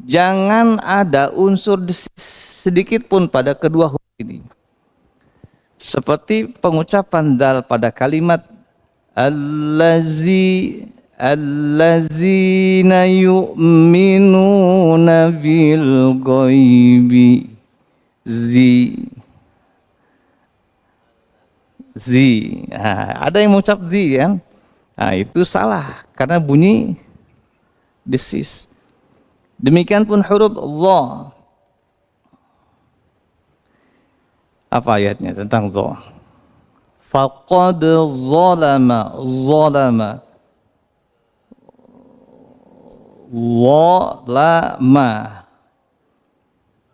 Jangan ada unsur desis sedikit pun pada kedua huruf ini. Seperti pengucapan dal pada kalimat allazina yu'minuna bil ghaibi. Ada yang mengucap zi kan? Nah, itu salah karena bunyi desis. Demikian pun huruf dha. Apa ayatnya tentang dha? Faqad zalama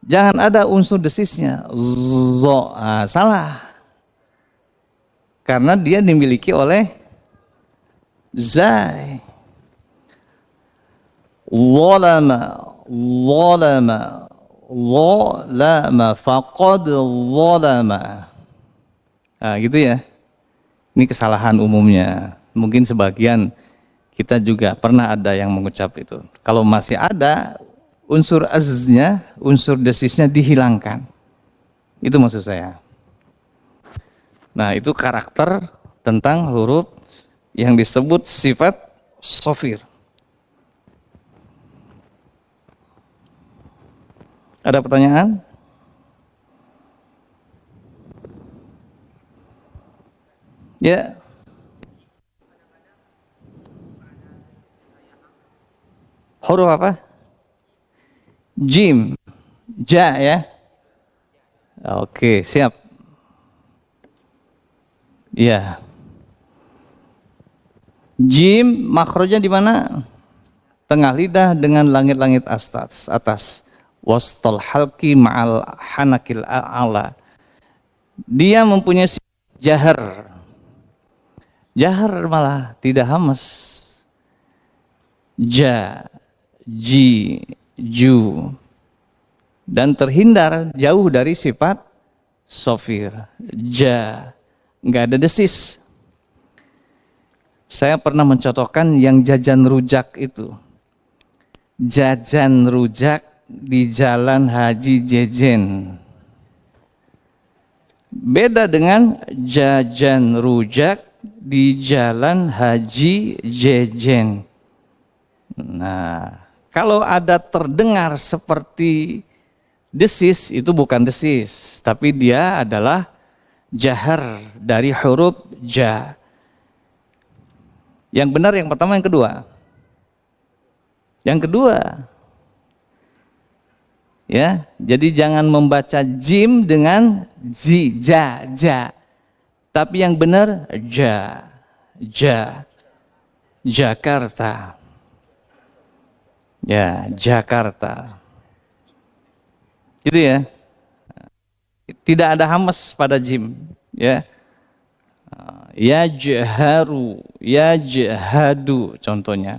jangan ada unsur desisnya salah karena dia dimiliki oleh zai. Zalama faqad zalama. Nah, gitu ya. Ini kesalahan umumnya. Mungkin sebagian kita juga pernah ada yang mengucap itu. Kalau masih ada unsur aznya, unsur desisnya dihilangkan. Itu maksud saya. Nah, itu karakter tentang huruf yang disebut sifat shafir. Ada pertanyaan? Ya. Huruf apa? Jim. Ja ya. Oke, siap. Ya. Jim makhrajnya di mana? Tengah lidah dengan langit-langit atas. Wastal halqi ma'al hanakil a'la. Dia mempunyai jahar. Jahar malah tidak hamas. Ja, ji, ju. Dan terhindar jauh dari sifat shafir. Ja, enggak ada desis. Saya pernah mencontohkan yang jajan rujak itu. Jajan rujak di Jalan Haji Jejen. Beda dengan jajan rujak di Jalan Haji Jejen. Nah, kalau ada terdengar seperti desis, itu bukan desis, tapi dia adalah jahar dari huruf ja. Yang benar yang pertama, yang kedua. Yang kedua. Ya, jadi jangan membaca jim dengan ji, ja. Tapi yang benar ja. Jakarta. Ya, Jakarta. Gitu ya. Tidak ada hamas pada jim, ya. Yajharu, yajhadu contohnya.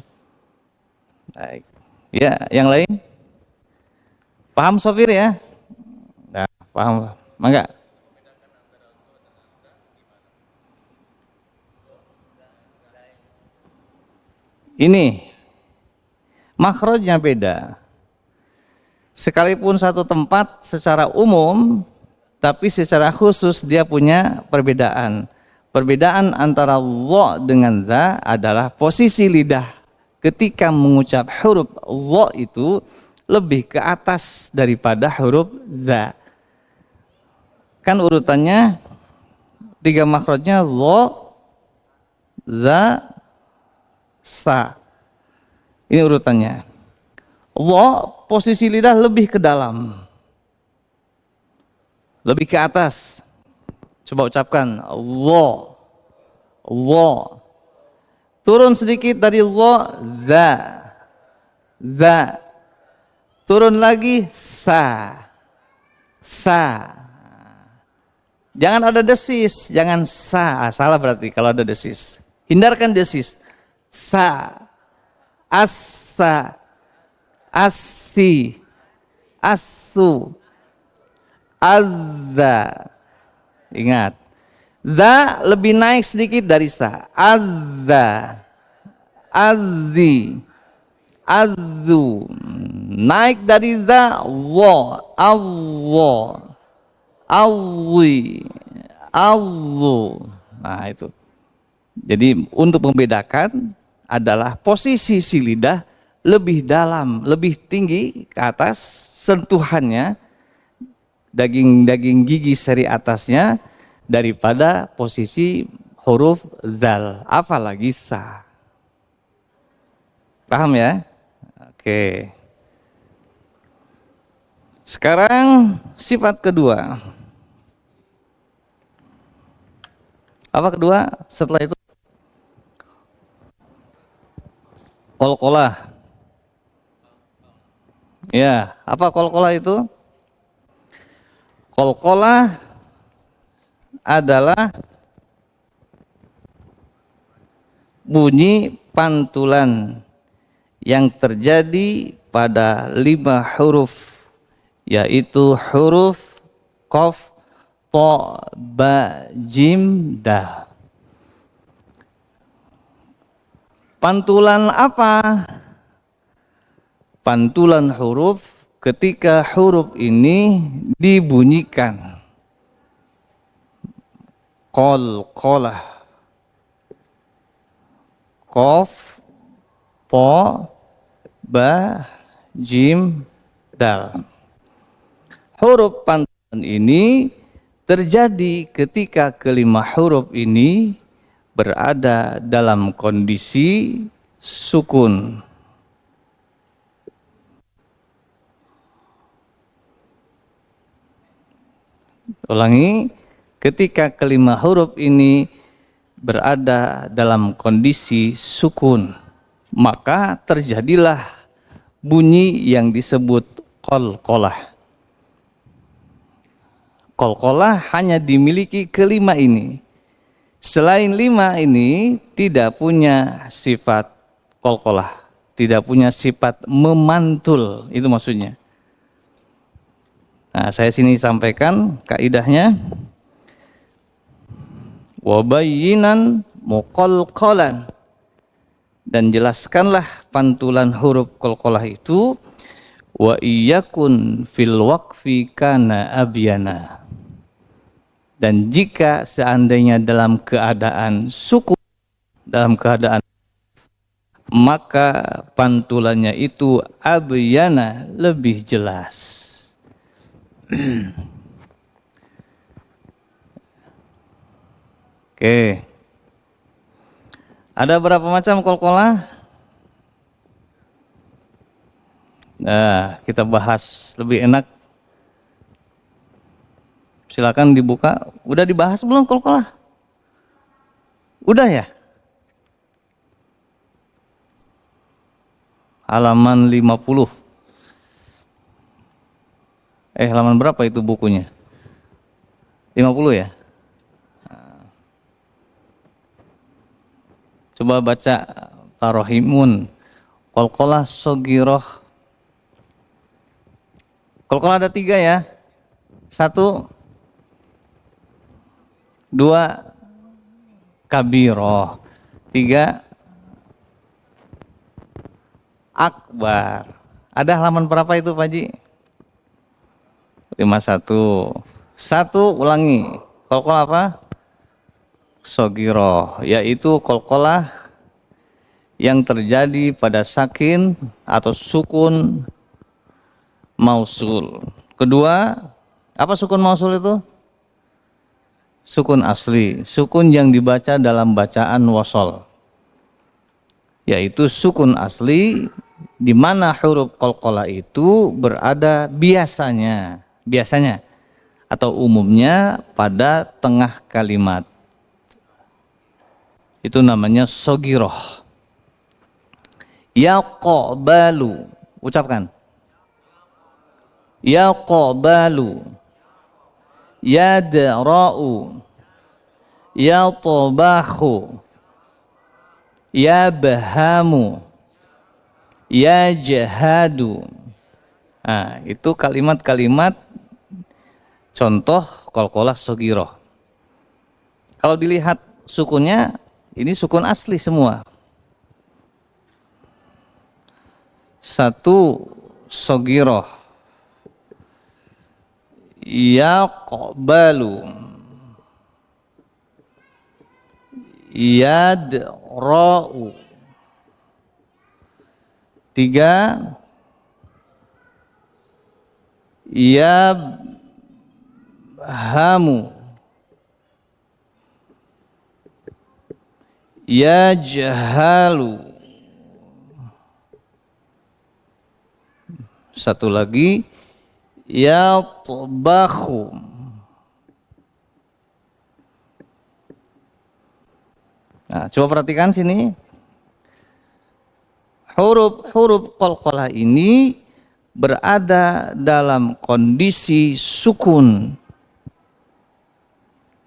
Baik. Ya, yang lain? Paham Sofir ya? Nah, paham. Mangga. Ini makhrajnya beda. Sekalipun satu tempat secara umum, tapi secara khusus dia punya perbedaan. Perbedaan antara dha dengan za adalah posisi lidah. Ketika mengucap huruf dha itu lebih ke atas daripada huruf za. Kan urutannya 3 makhrajnya dha, za, sa. Ini urutannya. Dha posisi lidah lebih ke dalam. Lebih ke atas. Coba ucapkan dha. Dha. Turun sedikit dari dha, za. Za. Turun lagi sa. Sa. Jangan ada desis, jangan sa. Salah berarti kalau ada desis. Hindarkan desis. Sa. Assa. Assi. Assu. Azza. Ingat, za lebih naik sedikit dari sa. Azza. Azzi. Adzu. Naik dari za, wa, Allah, Alwi, Allu. Nah itu. Jadi untuk membedakan adalah posisi si lidah lebih dalam, lebih tinggi ke atas sentuhannya, daging gigi seri atasnya daripada posisi huruf zal, apalagi sa. Paham ya? Oke. Sekarang sifat kedua. Apa kedua? Setelah itu qalqalah. Ya, apa qalqalah itu? Qalqalah adalah bunyi pantulan yang terjadi pada 5 huruf, yaitu huruf qaf, ta, ba, jim, dal. Pantulan apa? Pantulan huruf ketika huruf ini dibunyikan. Qalqalah. Qaf, ta, ba, jim, dal. Huruf pantulan ini terjadi ketika kelima huruf ini berada dalam kondisi sukun. Ulangi, ketika kelima huruf ini berada dalam kondisi sukun, maka terjadilah bunyi yang disebut qalqalah. Qalqalah hanya dimiliki kelima ini. Selain 5 ini tidak punya sifat qalqalah, tidak punya sifat memantul, itu maksudnya. Nah, saya sini sampaikan kaidahnya. Wa bayyinan muqalqalan, dan jelaskanlah pantulan huruf qalqalah itu. Wa iyakun fil waqfi kana abyana, dan jika seandainya dalam keadaan sukun, dalam keadaan, maka pantulannya itu abyana, lebih jelas. Oke. Ada berapa macam qalqalah? Nah, kita bahas lebih enak. Silakan dibuka. Udah dibahas belum qalqalah? Udah ya? Halaman 50. Halaman berapa itu bukunya? 50 ya? Coba baca Tarohimun. Qalqalah sogiroh. Qalqalah ada 3 ya. 1, 2 kabiroh, 3 akbar. Ada halaman berapa itu Pak Ji? 51. 1 ulangi. Qalqalah apa? Sogiroh, yaitu qalqalah yang terjadi pada sakin atau sukun mausul. Kedua, apa sukun mausul itu? Sukun asli, sukun yang dibaca dalam bacaan wasol, yaitu sukun asli di mana huruf qalqalah itu berada biasanya atau umumnya pada tengah kalimat. Itu namanya sogiroh. Yaqbalu, ucapkan. Yaqbalu, yadra'u, yatabahu, yabhamu, yajhadu. Nah, itu kalimat-kalimat contoh qalqalah sogiroh. Kalau dilihat sukunnya, ini sukun asli semua. satu sogiroh, yaqbalu, yadra'u. Tiga, yabhamu, yajhalu. Satu lagi, yatbakhu. Nah, coba perhatikan sini. Huruf qalqalah ini berada dalam kondisi sukun,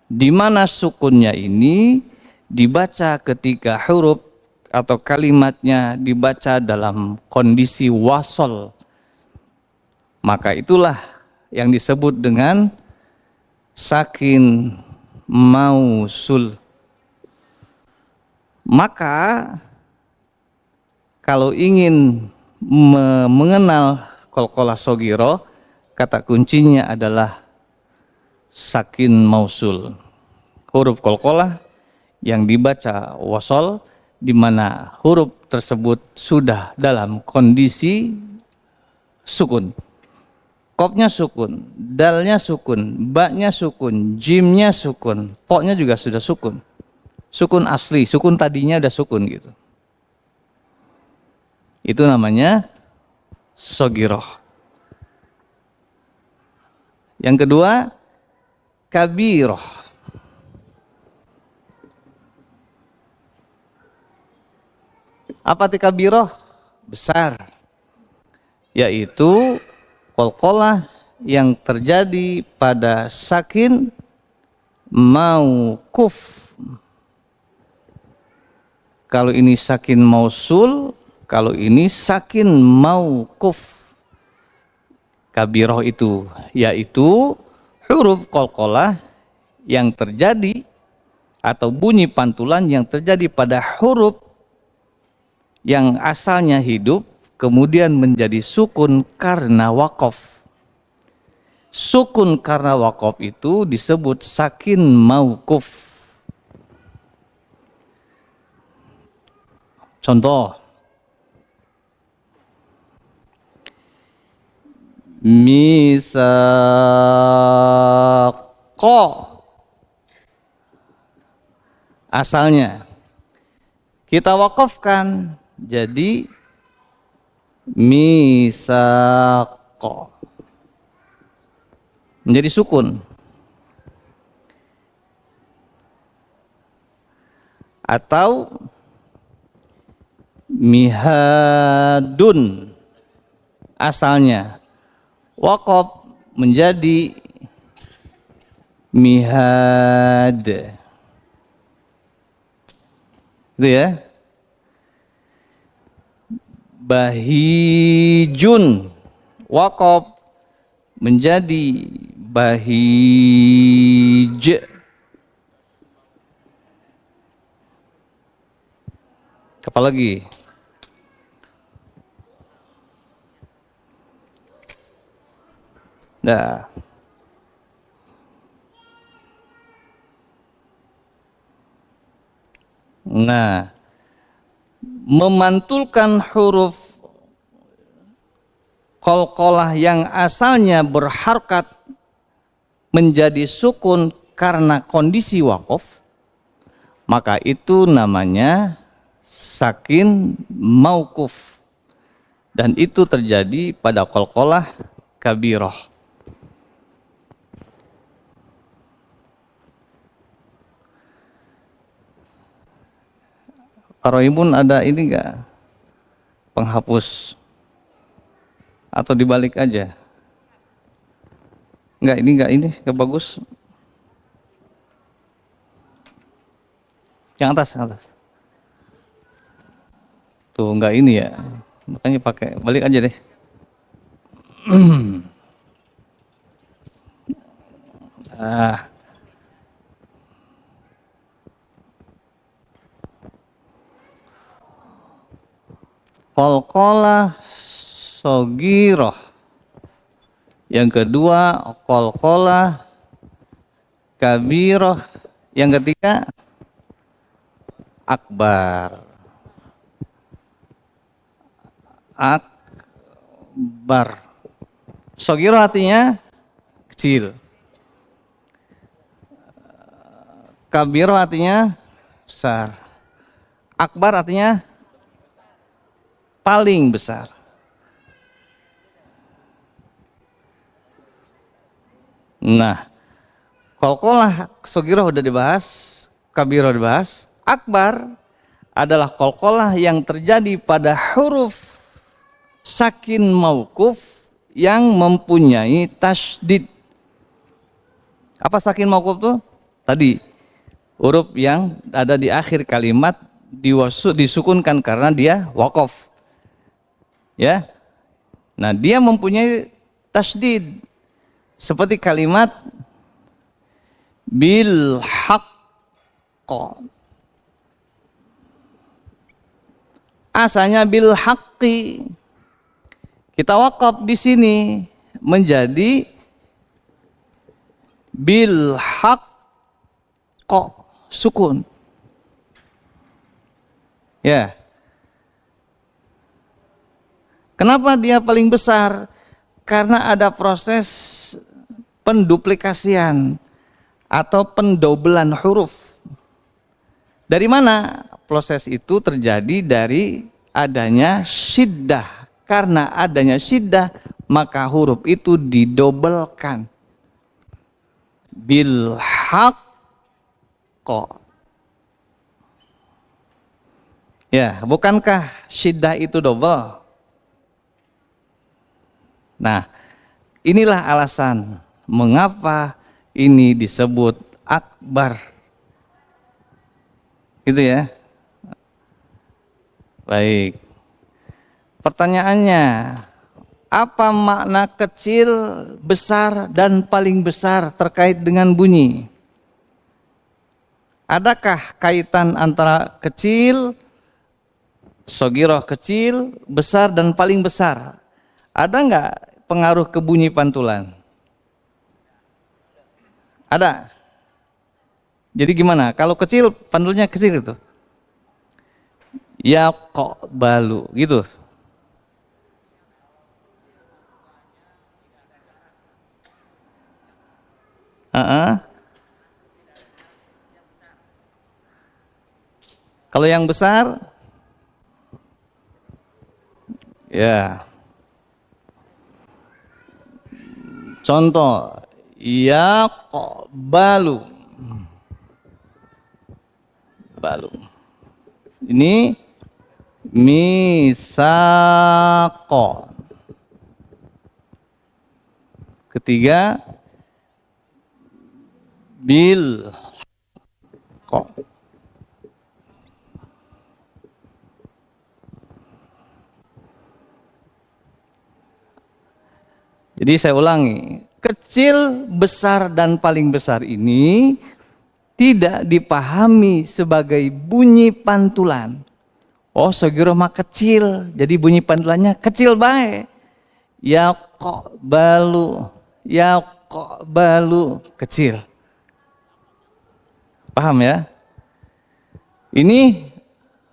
di mana sukunnya ini dibaca ketika huruf atau kalimatnya dibaca dalam kondisi wasol. Maka itulah yang disebut dengan sakin mausul. Maka kalau ingin mengenal qalqalah shogiro, kata kuncinya adalah sakin mausul. Huruf qalqalah yang dibaca wasol, di mana huruf tersebut sudah dalam kondisi sukun. Kopnya sukun, dalnya sukun, baknya sukun, jimnya sukun, poknya juga sudah sukun. Sukun asli, sukun tadinya udah sukun gitu. Itu namanya shogiroh. Yang kedua, kabiroh. Apa itu kabiroh? Besar. Yaitu qalqalah yang terjadi pada sakin mauquf. Kalau ini sakin mausul, kalau ini sakin mauquf. Kabiroh itu yaitu huruf qalqalah yang terjadi atau bunyi pantulan yang terjadi pada huruf yang asalnya hidup kemudian menjadi sukun karena waqaf. Sukun karena waqaf itu disebut sakin mauquf. Contoh, misaqo, asalnya kita waqafkan jadi misaqo, menjadi sukun. Atau mihadun, asalnya waqaf menjadi mihad. Itu ya. Bahijun, waqaf menjadi bahij. Apa lagi? Nah, memantulkan huruf qalqalah yang asalnya berharkat menjadi sukun karena kondisi waqaf, maka itu namanya sakin mauquf, dan itu terjadi pada qalqalah kabiroh. Qaroimun ada ini enggak? Penghapus atau dibalik aja? Enggak, ini enggak bagus. Yang atas, yang atas. Tuh enggak ini ya. Makanya pakai balik aja deh. Ah. Qalqalah sogiroh. Yang kedua, kolkolah kabiroh. Yang ketiga, akbar. Akbar. Sogiroh artinya kecil. Kabiroh artinya besar. Akbar artinya paling besar. Nah, kolkolah sogiroh udah dibahas, kabiroh dibahas. Akbar adalah kolkolah yang terjadi pada huruf sakin mauquf yang mempunyai tasydid. Apa sakin mauquf tuh? Tadi huruf yang ada di akhir kalimat disukunkan karena dia waqaf. Ya. Nah, dia mempunyai tasydid. Seperti kalimat bil haqq. Asalnya bil haqqi. Kita waqaf di sini menjadi bil haqq, sukun. Ya. Kenapa dia paling besar? Karena ada proses penduplikasian atau pendobelan huruf. Dari mana proses itu terjadi? Dari adanya syiddah. Karena adanya syiddah, maka huruf itu didobelkan. Bil haqq. Ya, bukankah syiddah itu double? Nah, inilah alasan mengapa ini disebut akbar. Gitu ya. Baik. Pertanyaannya, apa makna kecil, besar, dan paling besar terkait dengan bunyi? Adakah kaitan antara kecil, sogiroh kecil, besar, dan paling besar? Ada nggak pengaruh ke bunyi pantulan? Ada. Jadi gimana? Kalau kecil, pantulnya kecil gitu. Ya kok balu gitu. Kalau yang besar, ya. Contoh, ya kok balu. Balu. Ini misako. Ketiga, bil kok. Jadi saya ulangi, kecil, besar, dan paling besar ini tidak dipahami sebagai bunyi pantulan. Oh, sogiroh mah kecil, jadi bunyi pantulannya kecil baik. Ya kok balu, ya kok balu, kecil. Paham ya? Ini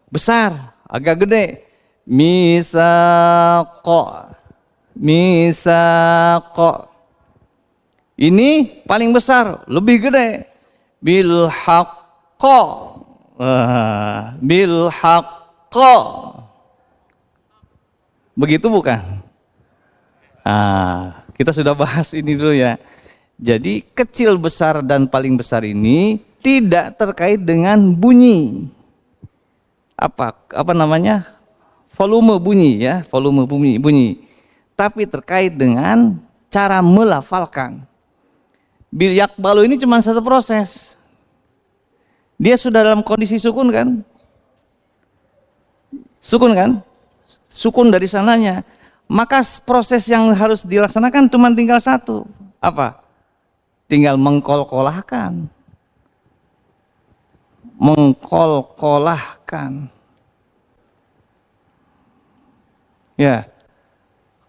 besar, agak gede. Misaqo. Misaqo. Ini paling besar, lebih gede. Bil haqqo. Bil haqqo. Begitu bukan? Kita sudah bahas ini dulu ya. Jadi kecil, besar, dan paling besar ini tidak terkait dengan bunyi. Apa namanya? Volume bunyi ya, volume bunyi. Tapi terkait dengan cara melafalkan. Bil yakbalu ini cuma satu proses. Dia sudah dalam kondisi sukun kan? Sukun kan? Sukun dari sananya. Maka proses yang harus dilaksanakan cuma tinggal satu. Apa? Tinggal mengkolkolahkan. Mengkolkolahkan. Ya.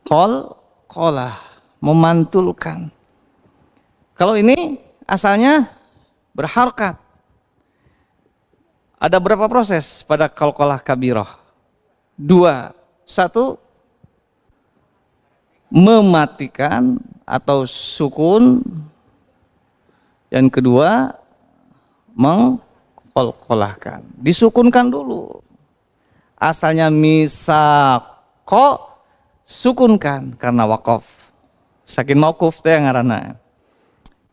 qalqalah, memantulkan. Kalau ini asalnya berharkat. Ada berapa proses pada qalqalah kabirah? Dua. Satu, mematikan atau sukun. Yang kedua, mengkolkolahkan. Disukunkan dulu. Asalnya misako, sukunkan karena wakaf. Sakin mauquf itu yang ngaranna.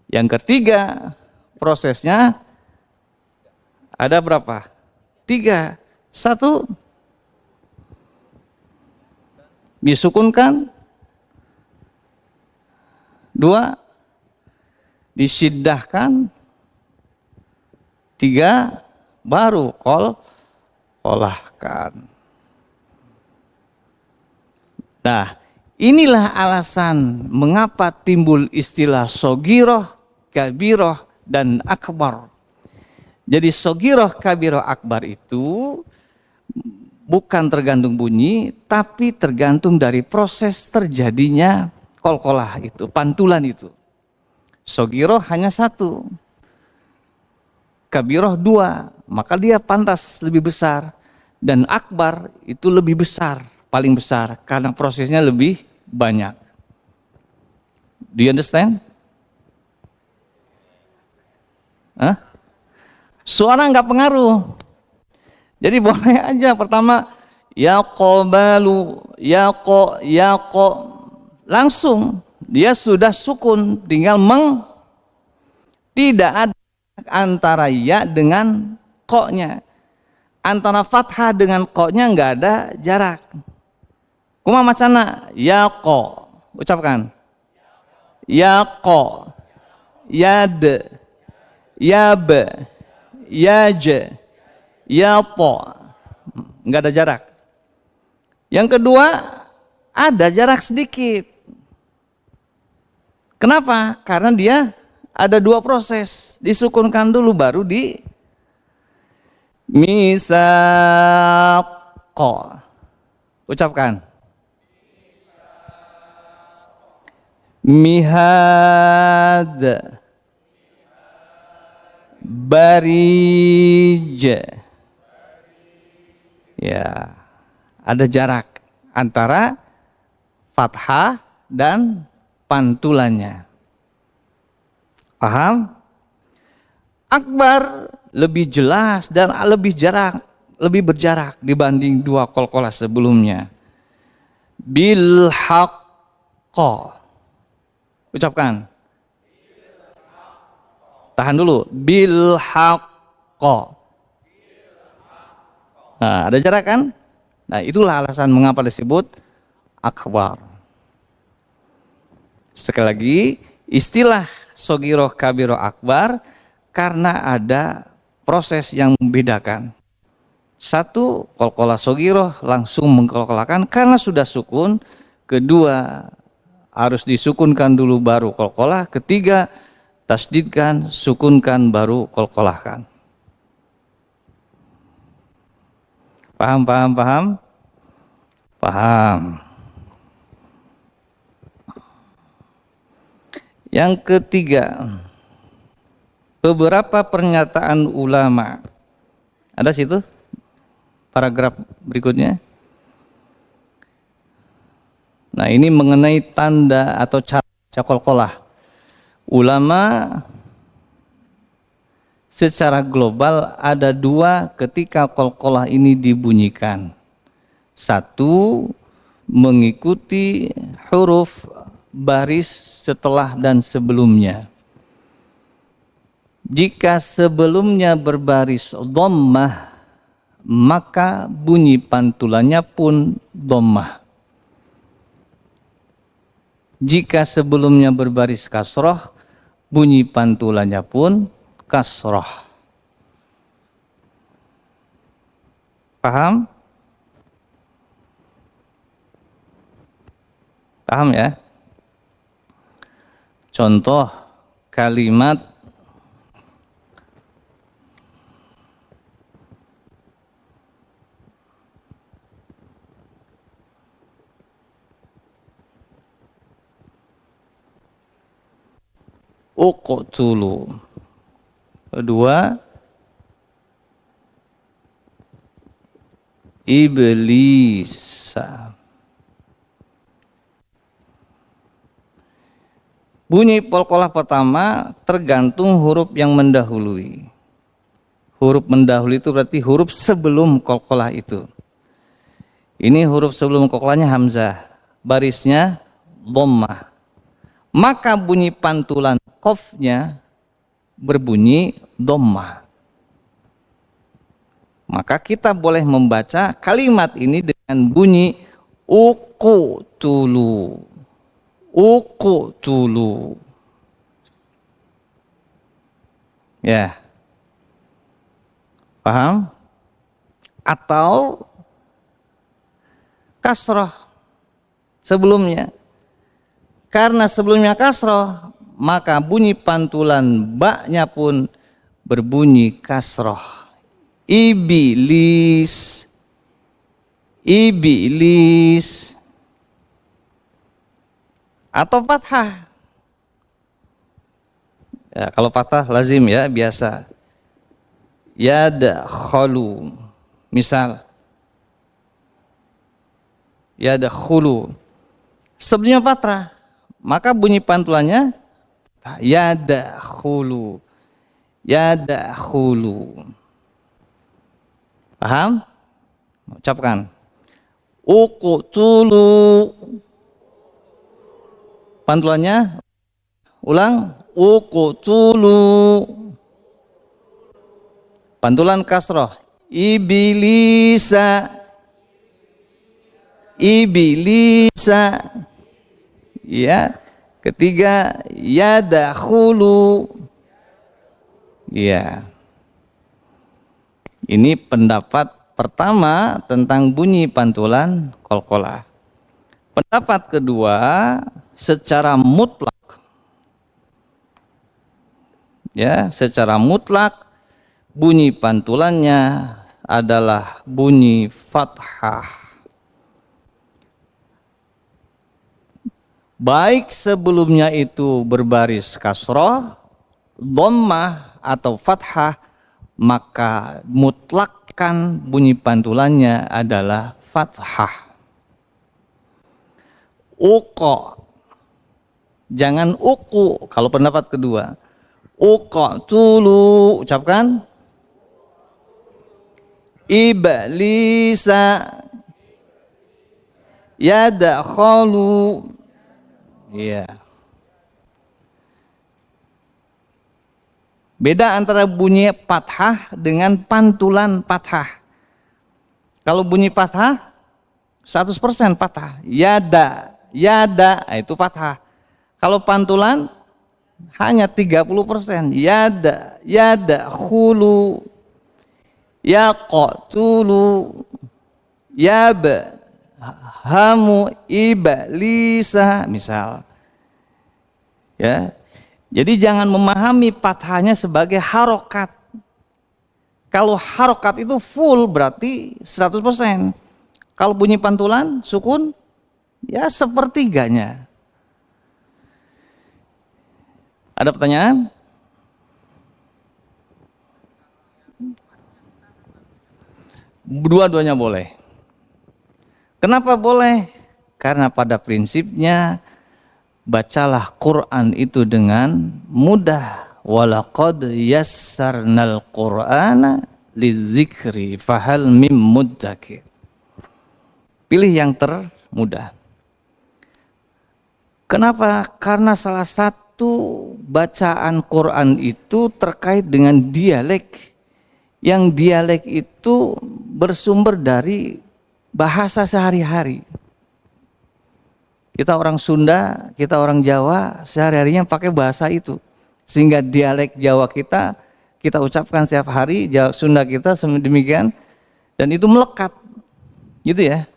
Yang ketiga, prosesnya ada berapa? Tiga. Satu, disukunkan. Dua, disiddahkan. Tiga, baru kolahkan. Nah, inilah alasan mengapa timbul istilah sogiroh, kabiroh, dan akbar. Jadi sogiroh, kabiroh, akbar itu bukan tergantung bunyi, tapi tergantung dari proses terjadinya kolkolah itu, pantulan itu. Sogiroh hanya satu, kabiroh dua, maka dia pantas lebih besar. Dan akbar itu lebih besar, paling besar, karena prosesnya lebih banyak. Do you understand? Hah? Suara nggak pengaruh. Jadi boleh aja pertama yaqbalu, yaqo, langsung dia sudah sukun, tinggal tidak ada antara ya dengan koknya, antara fathah dengan koknya nggak ada jarak. Kuma macana yaqo, ucapkan yaqo, yad, yab, yaj, yato, nggak ada jarak. Yang kedua, ada jarak sedikit. Kenapa? Karena dia ada dua proses, disukunkan dulu baru di misaqo. Ucapkan mihad, barij. Ya, ada jarak antara fathah dan pantulannya. Paham? Akbar lebih jelas dan lebih berjarak dibanding dua qalqalah sebelumnya. Bil haqqo. Ucapkan. Tahan dulu. Bil haqqo. Nah, ada jarak kan? Nah, itulah alasan mengapa disebut akbar. Sekali lagi, istilah sogiroh, kabiroh, akbar karena ada proses yang membedakan. Satu, qalqalah sogiroh langsung mengkolkolahkan karena sudah sukun. Kedua, harus disukunkan dulu baru qalqalah. Ketiga, tasdidkan, sukunkan baru qalqalahkan. Paham? Paham. Yang ketiga, beberapa pernyataan ulama. Ada situ paragraf berikutnya. Nah, ini mengenai tanda atau cara qalqalah. Ulama secara global ada dua ketika qalqalah ini dibunyikan. Satu, mengikuti huruf baris setelah dan sebelumnya. Jika sebelumnya berbaris dhammah, maka bunyi pantulannya pun dhammah. Jika sebelumnya berbaris kasroh, bunyi pantulannya pun kasroh. Paham? Paham ya? Contoh kalimat uqtulu. Kedua, iblisa. Bunyi qalqalah pertama tergantung huruf yang mendahului. Huruf mendahului itu berarti huruf sebelum qalqalah itu. Ini huruf sebelum qalqalahnya hamzah, barisnya dhammah. Maka bunyi pantulan qafnya berbunyi dhammah. Maka kita boleh membaca kalimat ini dengan bunyi uqtulu. Uqtulu. Ya. Paham? Atau kasrah sebelumnya. Karena sebelumnya kasrah, maka bunyi pantulan ba-nya pun berbunyi kasrah. Iblis. Iblis. Atau fathah. Ya, kalau fathah lazim ya, biasa. Yadkhulu. Misal yadkhulu. Sebelumnya fathah, maka bunyi pantulannya yadkhulu. Yadkhulu. Paham? Ucapkan. Uqtulu. Pantulannya ulang, uqtulu. Pantulan kasrah, iblisa. Iblisa. Ya. Ketiga, yadkhulu. Ya. Ini pendapat pertama tentang bunyi pantulan qalqalah. Pendapat kedua, secara mutlak, ya, secara mutlak bunyi pantulannya adalah bunyi fathah. Baik sebelumnya itu berbaris kasrah, dhammah atau fathah, maka mutlakkan bunyi pantulannya adalah fathah. Uqa. Jangan uku kalau pendapat kedua. Uqtulu, ucapkan. Iblisa. Yadkhulu. Iya. Beda antara bunyi fathah dengan pantulan fathah. Kalau bunyi fathah 100% fathah. Yada, itu fathah. Kalau pantulan hanya 30%. Yadkhulu, yaqtulu, yabhamu iblisa, misal. Ya. Jadi jangan memahami fathahnya sebagai harokat. Kalau harokat itu full berarti 100%. Kalau bunyi pantulan sukun ya sepertiganya. Ada pertanyaan? Dua-duanya boleh. Kenapa boleh? Karena pada prinsipnya bacalah Quran itu dengan mudah. Walaqad yassarnal Qur'ana lidzikri fahal mim muddakir. Pilih yang termudah. Kenapa? Karena salah satu bacaan Quran itu terkait dengan dialek. Yang dialek itu bersumber dari bahasa sehari-hari. Kita orang Sunda, kita orang Jawa, sehari-harinya pakai bahasa itu. Sehingga dialek Jawa kita ucapkan setiap hari, Sunda kita demikian, dan itu melekat. Gitu ya.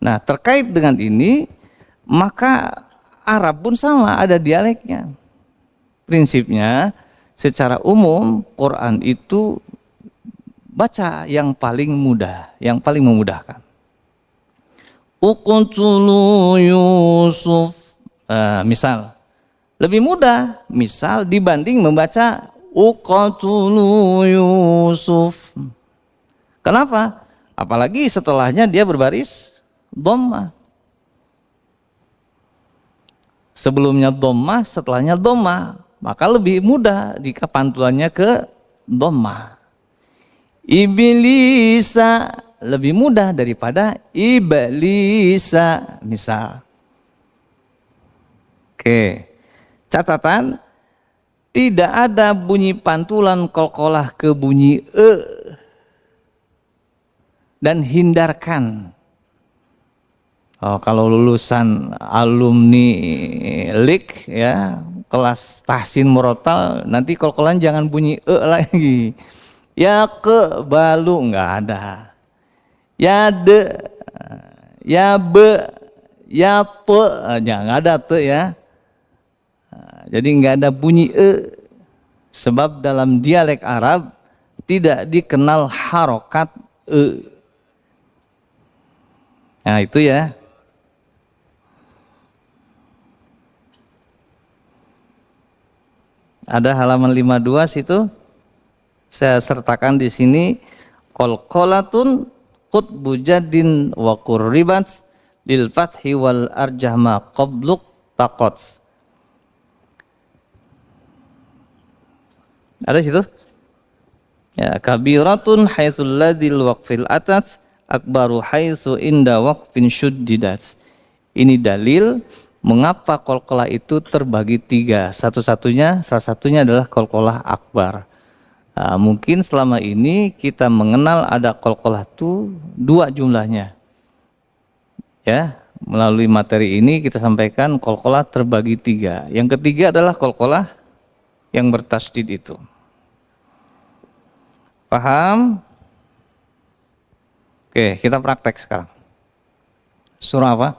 Nah, terkait dengan ini, maka Arab pun sama, ada dialeknya. Prinsipnya, secara umum, Quran itu baca yang paling mudah, yang paling memudahkan. Uqtulu Yusuf, misal Lebih mudah, misal dibanding membaca uqatulu Yusuf. Kenapa? Apalagi setelahnya dia berbaris dhammah. Sebelumnya dhammah, setelahnya dhammah. Maka lebih mudah jika pantulannya ke dhammah. Iblisa lebih mudah daripada iblisa, misal. Oke. Catatan, tidak ada bunyi pantulan qalqalah ke bunyi e. Dan hindarkan. Oh, kalau lulusan alumni LIK ya, kelas tahsin murotal, nanti qalqalan jangan bunyi e lagi. Ya ke balu nggak ada. Ya de, ya be, ya pe, jangan ada te ya. Jadi nggak ada bunyi e, sebab dalam dialek Arab tidak dikenal harokat e. Nah itu ya. Ada halaman 52 situ. Saya sertakan di sini qalqalatun qutbu jaddin wa qurribat lil fathi wal arjahma qabluk taqats. Ada situ? Ya, kabiratun haitsul ladil waqfil atas akbaru haitsu inda waqfin syuddidat. Ini dalil mengapa qalqalah itu terbagi tiga. Salah satunya adalah qalqalah akbar. Nah, mungkin selama ini kita mengenal ada qalqalah itu dua jumlahnya. Ya, melalui materi ini kita sampaikan qalqalah terbagi tiga. Yang ketiga adalah qalqalah yang bertasydid itu. Paham? Oke, kita praktek sekarang. Surah apa?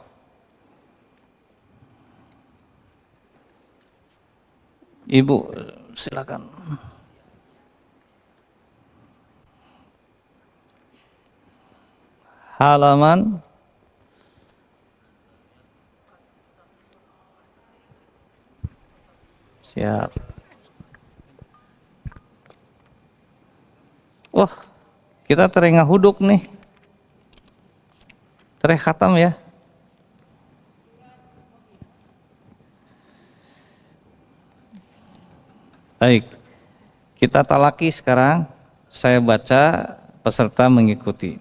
Ibu, silakan. Halaman siap. Wah, kita terengah huduk nih. Tereh khatam ya. Baik, kita talaki sekarang. Saya baca, peserta mengikuti.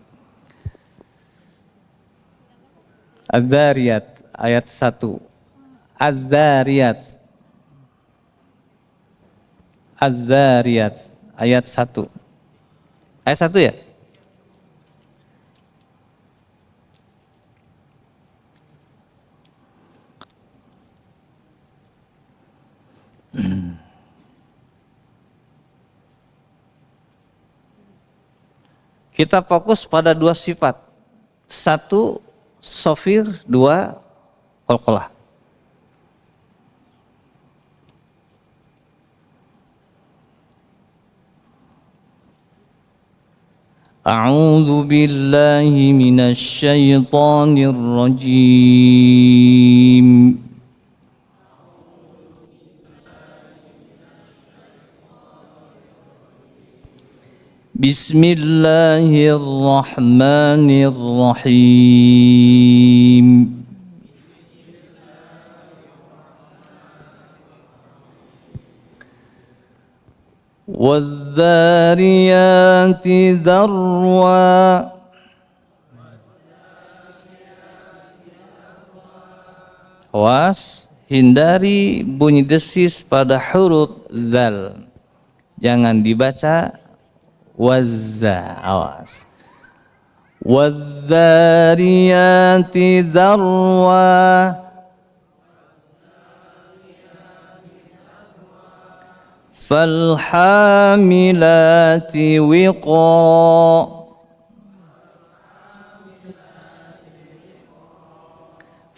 Az-Zariyat ayat 1. Az-Zariyat. Az-Zariyat ayat 1. Ayat 1 ya? Kita fokus pada dua sifat. Satu, sofir. Dua, qalqalah. A'udzu billahi minasy syaithanir rajim. Bismillahirrahmanirrahim. Wadh-dhariyati dharwa. Awas, hindari bunyi desis pada huruf dzal. Jangan dibaca wazza, awas. Wadh-dhariyati dharwa. Falhamilati wiqra.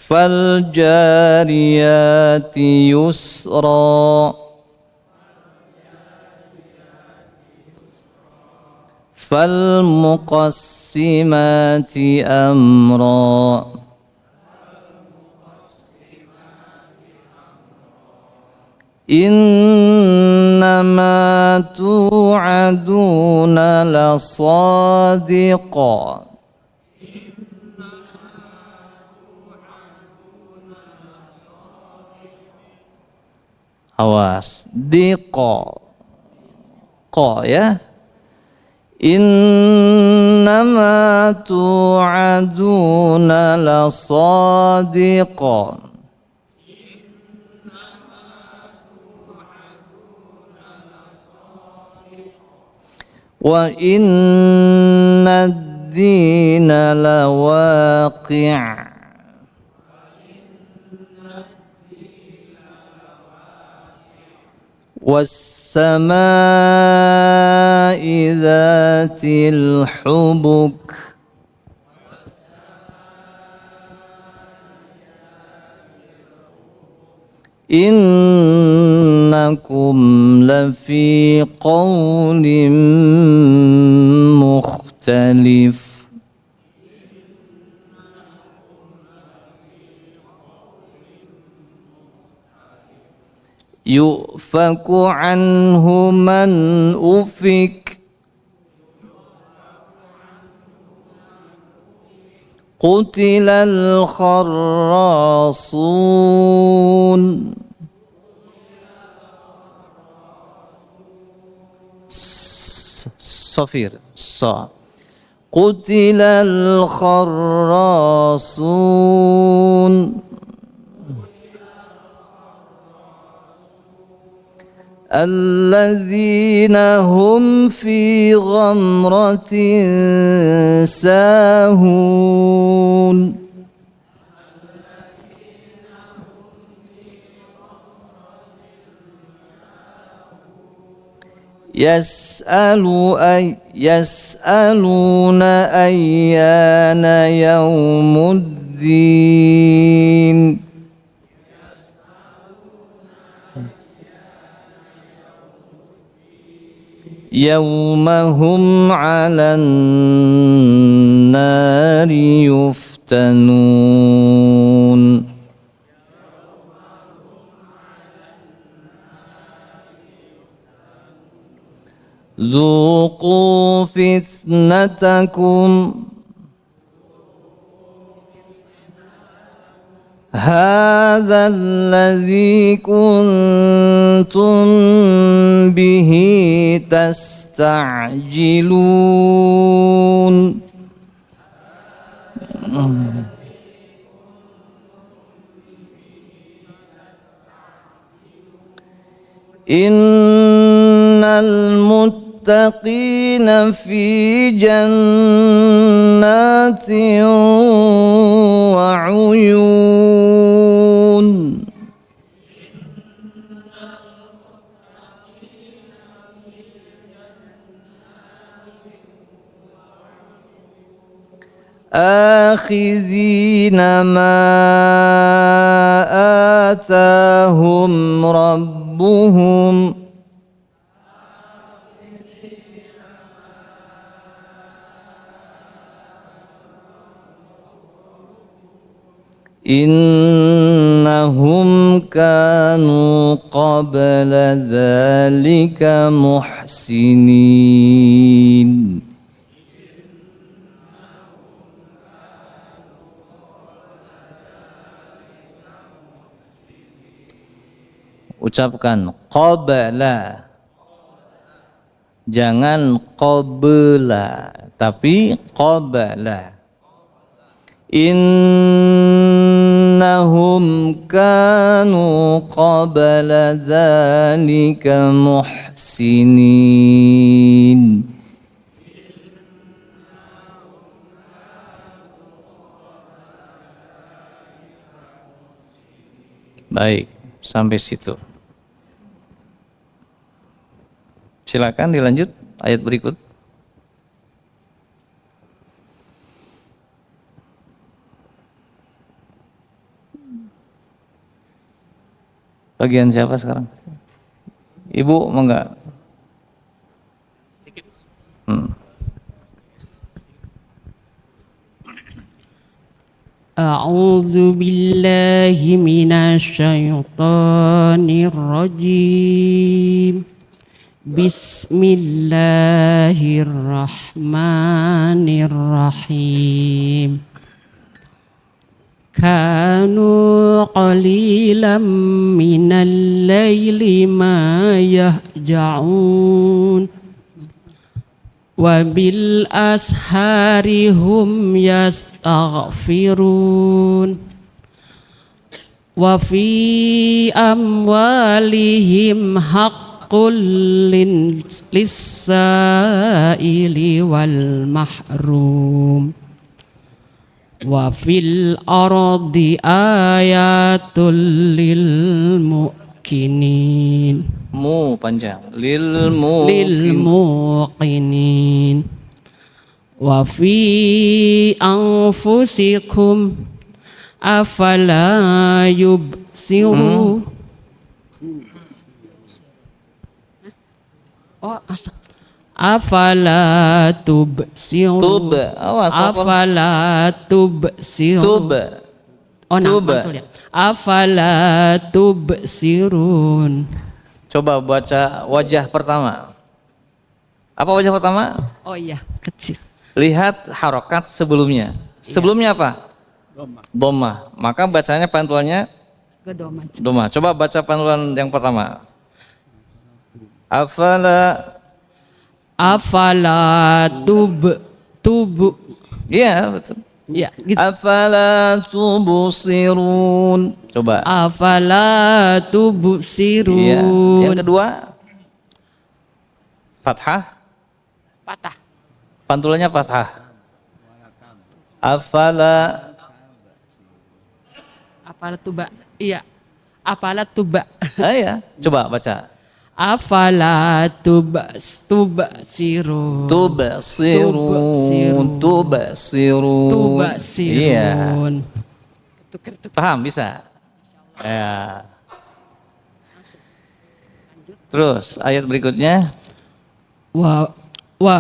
Faljariyati yusra. Falmuqassimati amra. Innama tu'aduna lasadiq. Awas, diqo, ko ya. Innama tu'aduna lasadiq. Wa inna ad-dina lawaqi'. Was-samaa'i dzatil hubuk. Innakum lafi qawlin mukhtalif. Yu'faku anhu man ufik. Qutilal kharrasun. Safir sa. Qutilal kharrasun. Alladzina hum fi ghamratin sahun. Yas'aluna ayyana yaumuddin. Yaumahum 'alan nari yuftanun. Dzuqu fitnatakum hadzal ladzi kuntum bihi tasta'jilun. Innal muttaqina fi jannatin wa 'uyun. Akhidhina ma atahum rabbuhum. Innahum kanu qabla dzalika muhsinin. Ucapkan qabla, jangan qabla, tapi qabla. Innahum kanu qabla dzalika muhsinin. Baik, sampai situ. Silakan dilanjut ayat berikut. Bagian siapa sekarang? Ibu mau enggak? أعوذ A'udzu billahi minasyaitonir rajim. Bismillahirrahmanirrahim. Kanu qalilan minal laili ma yahja'un wa bil ashari hum yastaghfirun wa fi amwalihim haqqul lis-sa'ili wal mahrum wa fil ardi ayatul lil muqinin panjang lil muqinin wa fi anfusikum afala yubsiru afala tubsiru afala tubsiru mantul ya. Afala tubsirun. Coba baca wajah pertama. Apa wajah pertama? Oh iya, kecil. Lihat harokat sebelumnya. Sebelumnya apa? Dhamma. Maka bacanya pantulannya dhamma. Coba baca pantulan yang pertama. Afala Iya, betul. Ya, gitu. Afala tubsirun. Coba. Afala tubsirun. Iya. Yang kedua. Fathah. Patah. Pantulannya fathah. Afala tuba. Iya. Afala tuba. Iya, coba baca. Afala tubsirun. Tubsirun. Iya. Tukar. Paham bisa? Ya. Terus ayat berikutnya. Wa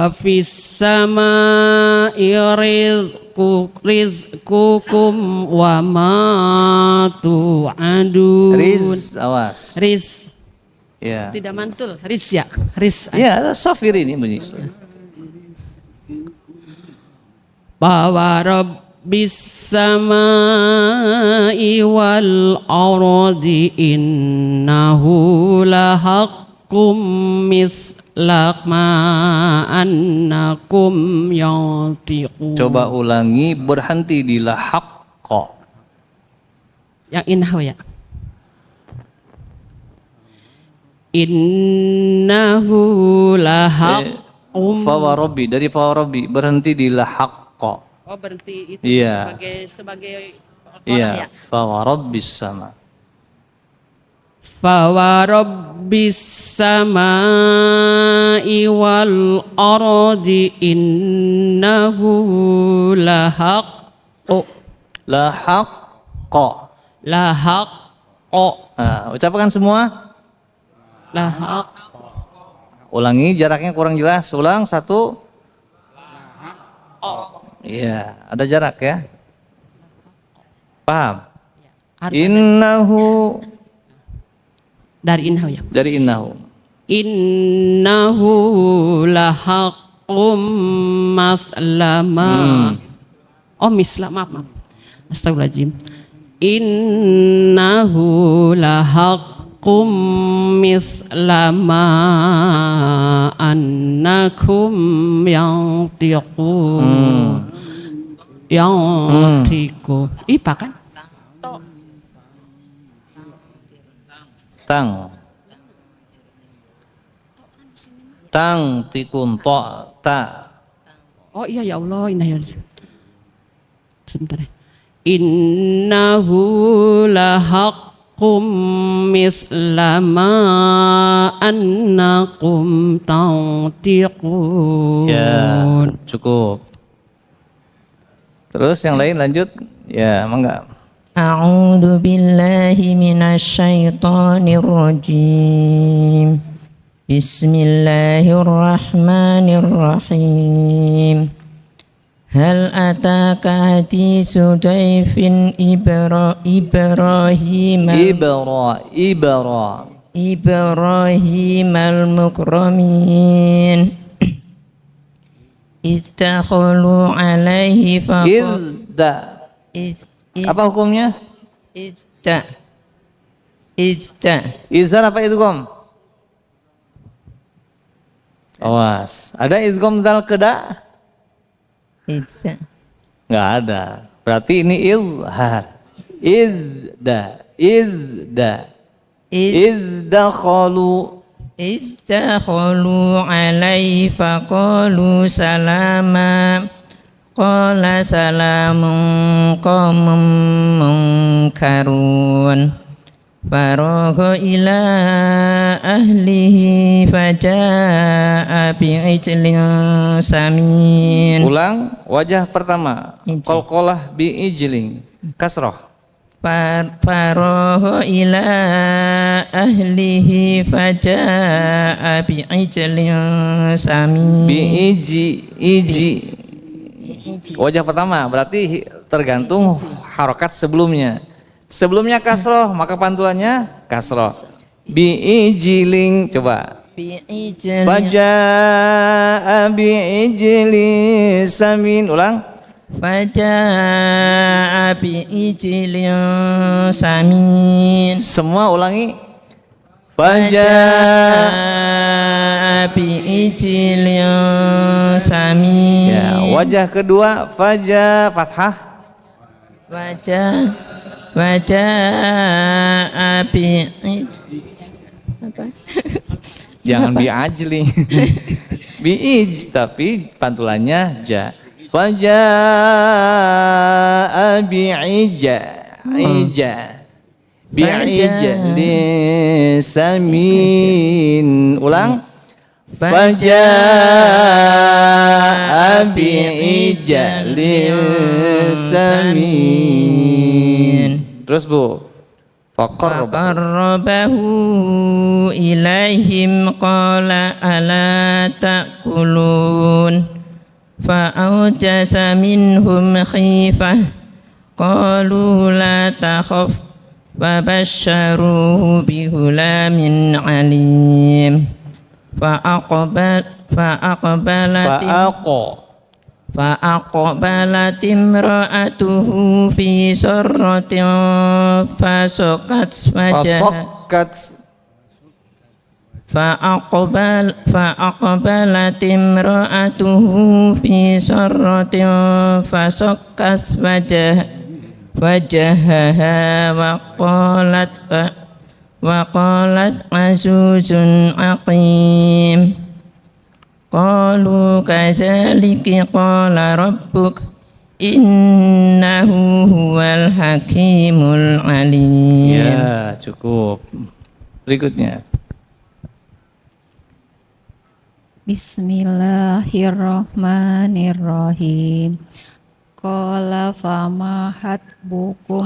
fis samaa'i rizqukum wa ma tu'adun. Awas. Ya. Tidak mantul, ya. Ya, sofir ini bunyi. Bahwa Rabbis samai wal ardi innahu lahaqqum mislak ma annakum yantiqun. Coba ulangi, berhenti di lahaqqa. Yang innahu ya. Innahu lahaqqum. Fawarabbi, dari fawarabbi berhenti di lahaqqa. Oh, berhenti itu iya. sebagai iya, ya. Fawarabbis sama. Fawarabbis samai wal ardi innahu lahaqqu. Lahaqqa. Nah, ucapkan semua. Lahaq. Ulangi, jaraknya kurang jelas. Ulang, 1. Iya, ada jarak ya. Paham? Innahu. Dari innahu ya. Dari innahu. Innahu lahaqqum maslama. Maaf. Astagfirullahaladzim. Innahu lahaqqum mislama annakum yantiqun. Yantiqu. Ipa kan? Tang tikun ta. Oh iya ya Allah, sebentar ya. Innahu lahaqqum mislama annakum tantiqun. Ya, cukup. Terus yang lain lanjut. Ya, mangga. A'udzu billahi minasyaitonir rajim. Bismillahirrahmanirrahim. Hal ataka hadisu daifin Ibrahim al-mukramin Istakhulu alaihi Apa hukumnya? Izhar apa idgham? Awas, ada idgham dal keda? Nggak ada. Berarti ini izhar. Istakhalu alaihi faqalu salama Qala salamun qawmun munkarun Faragha ila ahlihi faja'a bi'ijlin samin. Ulang, wajah pertama qalqalah bi'ijlin kasrah. Faragha ila ahlihi faja'a bi'ijlin samin. Iji. Wajah pertama berarti tergantung harokat sebelumnya. Sebelumnya kasroh maka pantulannya kasroh. Bi'ijiling coba. Faja'a bi'ijli samin. Ulang. Faja'a bi'ijli samin. Semua ulangi. Faja'a bi'ijli samin. Ya, wajah kedua faja fathah. Faja'a Jangan bi'ajli. Bi'ij tapi pantulannya ja. Faja'a bi'ija. Bi'ijli samin. Ulang. Faja'a bi'ijli samin. Terus Bu. Faqarrabahu ilaihim qala ala ta'kulun fa'awjasa minhum khifah qalu la takhaf fabashsharuhu bihulamin alim فأقبلت امرأته في سرة فأقبلت امرأته في سرة فسكت وجهها وقالت عجوز عقيم Qalu kadzalika qala rabbuk innahu huwal hakimul alim. Ya, cukup. Berikutnya. Bismillahirrahmanirrahim. Qala fama hatbukum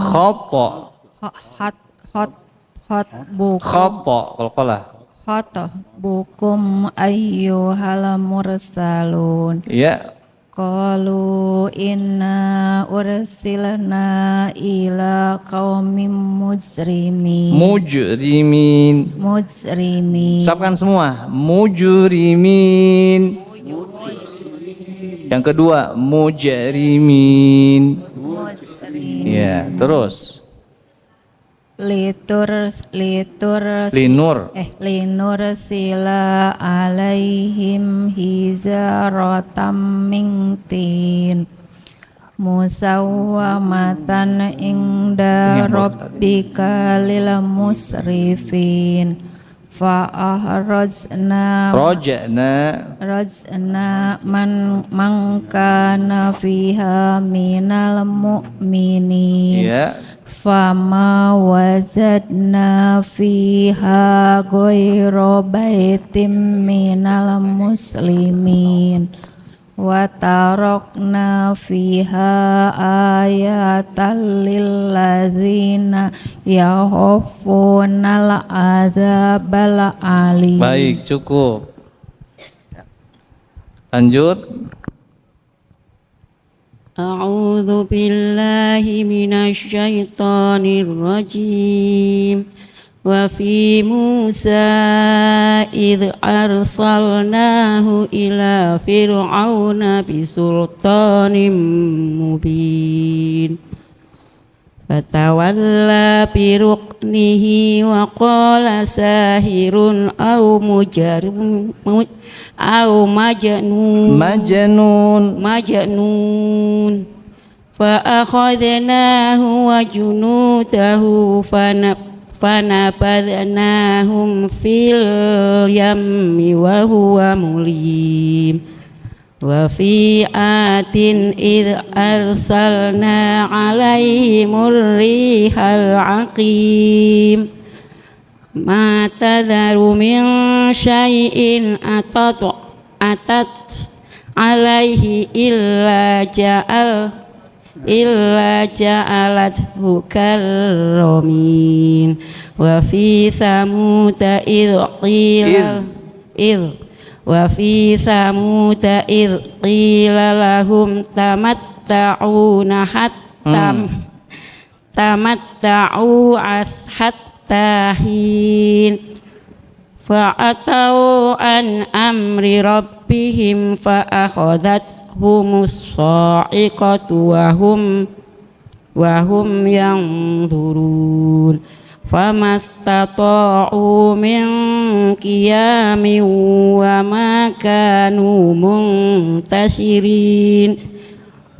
Khata bukum ayyuhal mursalun. Ya. Qalu inna ursilna ila qaumin mujrimin. Ucapkan semua. Mujrimin. Yang kedua mujrimin. Ya, terus. Linur sila alaihim hizaratam min tin musawwamatan inda rabbika lil musrifin fa rajna man kana fiha minal mu'minin. Fama wajadna fiha ghayra baitim minal muslimin wa tarakna fiha ayatan lil ladzina yakhafuna al-adzabal alim. Baik, cukup. Lanjut. أعوذ بالله من الشيطان الرجيم وفي موسى إذ أرسلناه إلى فرعون بسلطان مبين فتولى بركنه وقال ساحر أو مجنون فأخذناه وجنوده فنبذناهم في اليم وهو مليم وفي عاد إذ أرسلنا عليهم الريح العقيم ما تذر من شيء أتت عليه إلا جعلته كالرميم وفي ثمود إذ قيل لهم تمتعوا حتى حين فأتوا عن أمر ربهم فأخذتهم الصاعقة وهم ينظرون فما استطاعوا من قيام وما كانوا منتصرين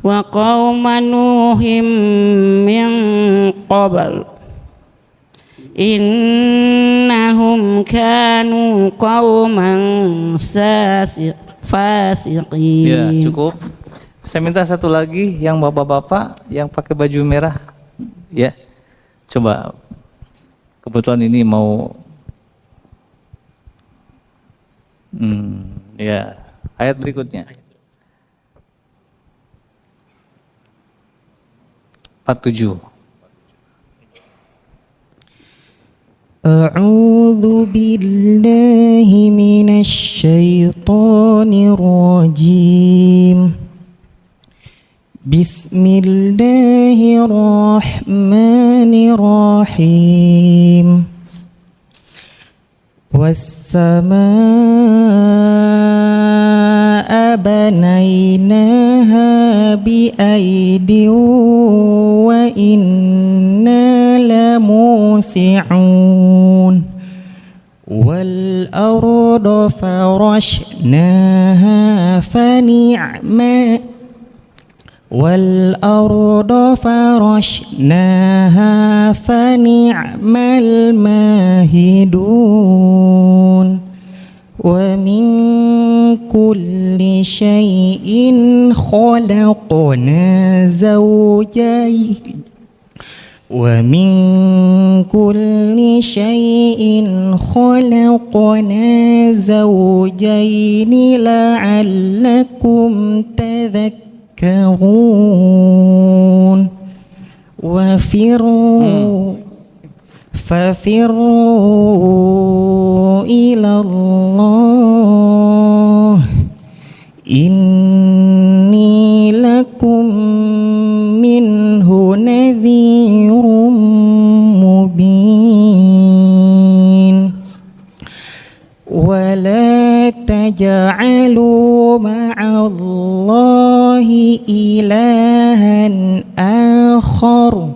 وقوم نوح من قبل innahum kanu qauman fasiqin. Ya, cukup. Saya minta satu lagi yang bapak-bapak yang pakai baju merah. Ya. Coba. Kebetulan ini mau ya. Ayat berikutnya. 47. أعوذ بالله من الشيطان الرجيم بسم الله الرحمن الرحيم والسماء بنيناها بأيد وإنا لموسعون والأرض فرشناها فنعم الماهدون ومن كل شيء خلقنا زوجين لعلكم تذكرون ففروا إلى الله إني لكم منه نذير مبين ولا تجعلوا مع الله إلها آخر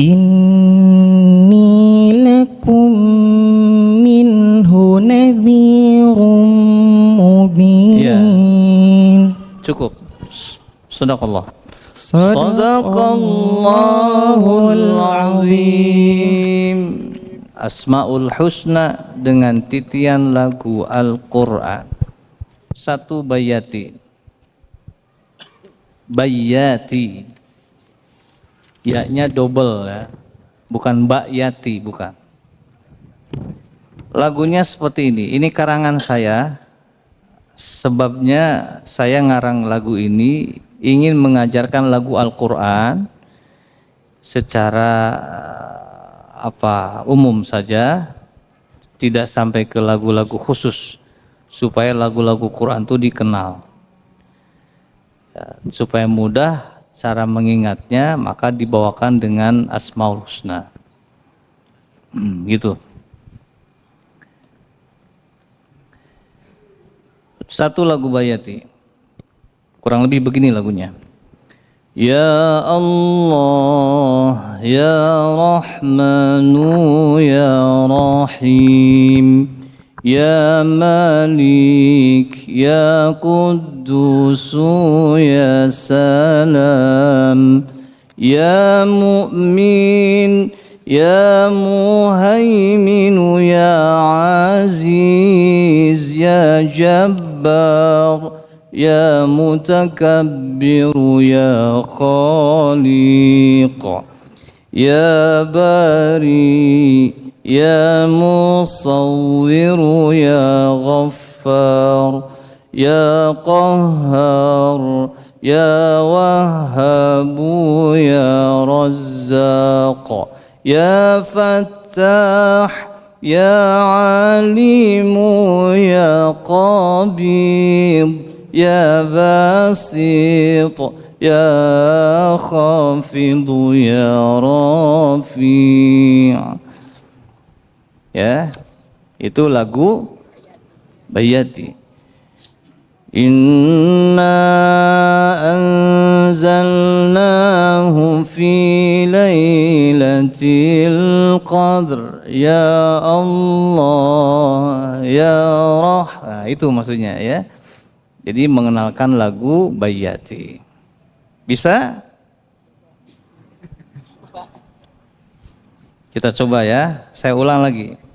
إني لكم منه نذير مبين. Ya, cukup. Sadaqallah. Sadaqallahul azim. Asmaul husna dengan titian lagu Al-Quran. Satu bayati. Ya-nya double ya. Bukan bayati, bukan. Lagunya seperti ini. Ini karangan saya. Sebabnya saya ngarang lagu ini ingin mengajarkan lagu Al-Quran secara umum saja, tidak sampai ke lagu-lagu khusus, supaya lagu-lagu Quran itu dikenal. Ya, supaya mudah cara mengingatnya, maka dibawakan dengan Asmaul Husna. Gitu. Satu lagu Bayati. Kurang lebih begini lagunya. Ya Allah, Ya Rahmanu, Ya Rahim, Ya Malik, Ya Quddusu, Ya Salam, Ya Mu'min, Ya Muhaiminu, Ya Aziz, Ya Jabbar, Ya Mutakabbiru, Ya Khaliq, Ya Bari, Ya Musawwiru, Ya Ghaffar, Ya Qahhar, Ya Wahhabu, Ya Razzaq, Ya Fattah, Ya Alimu, Ya Qabid, Ya Basit, Ya Khafidu, Ya Rafi'. Ya, itu lagu Bayati. Inna anzalnahu fi lailatul qadr. Ya Allah, Ya Nah, itu maksudnya ya. Jadi mengenalkan lagu Bayati. Bisa? Kita coba ya. Saya ulang lagi.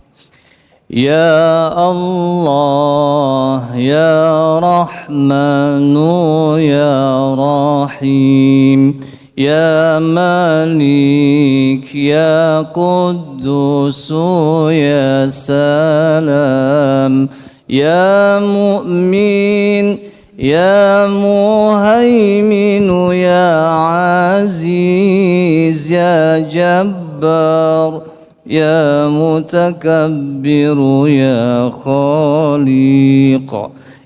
Ya Allah, Ya Rahmanu, Ya Rahim, Ya Malik, Ya Quddusu, Ya Salam, Ya Mu'min, Ya Muhaiminu, Ya Aziz, Ya Jabbar, Ya Mutakabbiru, Ya Khaliq,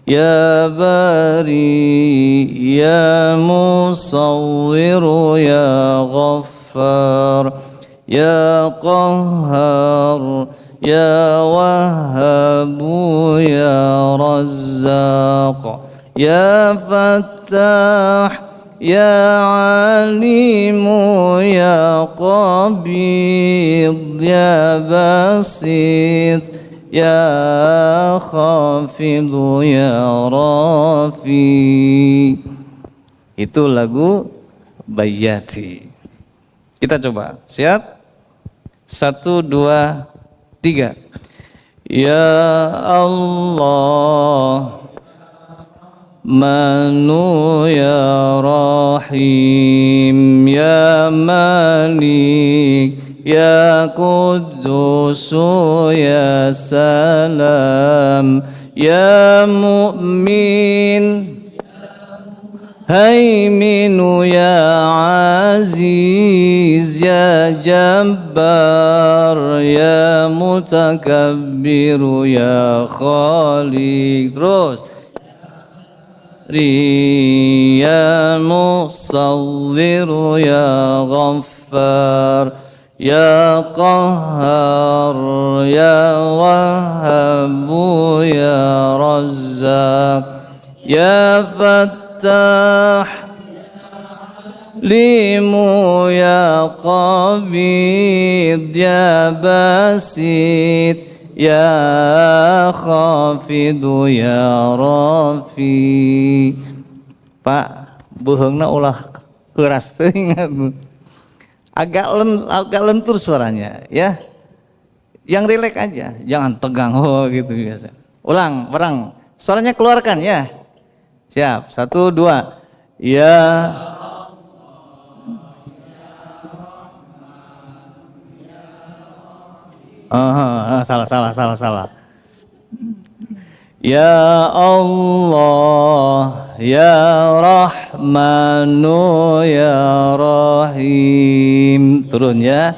Ya Bari, Ya Musawwiru, Ya Ghaffar, Ya Qahhar, Ya Wahhabu, Ya Razzaq, Ya Fattah, Ya Alimu, Ya Qabid, Ya Basit, Ya Khafidu, Ya Rafi'. Itu lagu Bayati. Kita coba. Siap? 1, 2, 3. Ya Allah, Manu, Ya Rahim, Ya Malik, Ya Quddusu, Ya Salam, Ya Mu'min, Haiminu, Ya Aziz, Ya Jabbar, Ya Mutakabbiru, Ya Khaliq. Terus Ya Musawwiru, Ya Ghaffar, Ya Qahhar, Ya Wahhabu, Ya Razzaq, Ya Fattah, Limu, Ya Qabid, Ya Basit, Ya Khafidu, Ya Rafi'. Pak, beheungna ulah keras teuing agak lentur suaranya ya. Yang rileks aja, jangan tegang gitu biasa. Ulang, bareng. Suaranya keluarkan ya. Siap. 1, 2. Ya salah. Ya Allah, Ya Rahmanu, Ya Rahim. Turun ya.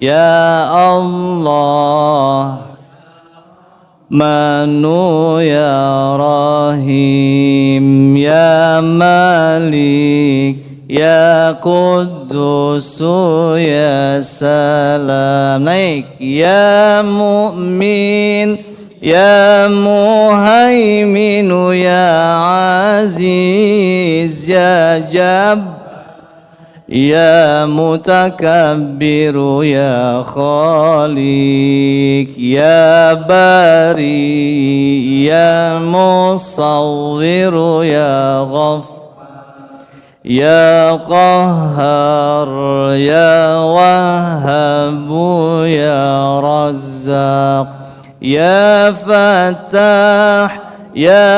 Ya Allah, Manu ya Rahim ya Malik ya Qudusu ya Salam. Naik. Ya Mu'min ya Muhaiminu ya Aziz ya Jab ya Mutakabbiru ya Khaliq ya Bari ya Musawwiru ya Ghafur ya Qahhar ya Wahhabu ya Razzaq ya Fattah ya